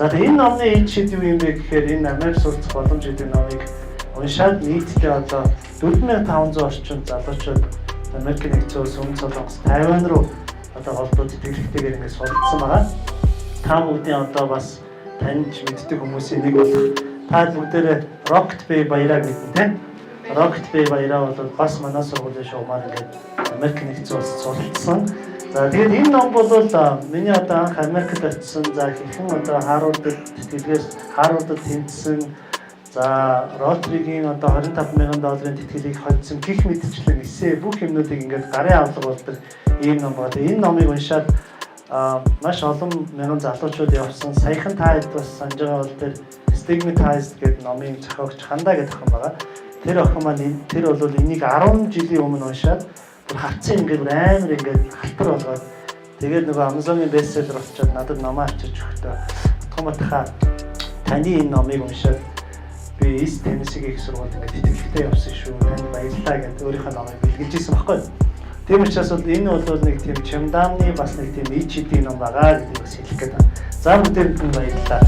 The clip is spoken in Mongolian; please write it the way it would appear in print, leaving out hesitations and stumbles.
За тэгээ энэ номны эд шид юу юм бэ гэхээр энэ Америк суралцах боломж гэдэг номыг уншаад нийтдээ одоо 4500 орчим залуучууд Америкийн нэгдсэн улс, Өмнөд Солонгос, Тайван руу одоо холбоод итгэлтэйгээр ингэ суралцсан байгаа. Та бүхэн одоо бас таньж мэддэг хүмүүсийн нэг болох та бүгдээрээ Rocket Bay баяраа гэдэг тийм. Rocket Bay баяраа бол бас манай сургуулийн шугамаар ингээд Америкийн нэгдсэн улсад суралцсан. За тэгээд энэ ном бол миний одоо анх Америкт очисон за хэрхэн одоо Харвардд тэмцсэн за Ротригийн одоо $25,000 тэтгэлийг хоцсон гих мэдчлэн эсээ бүх юмнуудыг ингээд гарын авлага болдог ийм ном байна. Энэ номыг уншаад маш олон мянган залуучууд явсан. Саяхан та хэд бас санаж байгаа бол тэр Stigmatized гэдэг номын зохиогч Хандаа гэдэг охин байгаа. Тэр охин маань тэр бол энийг 10 жилийн өмнө уншаад бүр хатсан ингээд амар ингээд халтар болгоод тэгээд нөгөө Amazon-ын бестселлер болчиход надад номоо авчирч өгдөө. Утгаматхаа таны энэ номыг уншаад би East Tennessee-ийн их сургуульд ингээд итгэлтэй явсан шүү. Танд баярлалаа гэдэг өөрийнхөө номыг бэлгэлж ирсэн баггүй. Тийм учраас бол энэ бол нэг тийм чамдааны бас нэг тийм ичидийн ном байгаа гэдгийг бас хэлэх гээд байна. За бүгдээрэнд нь баярлалаа.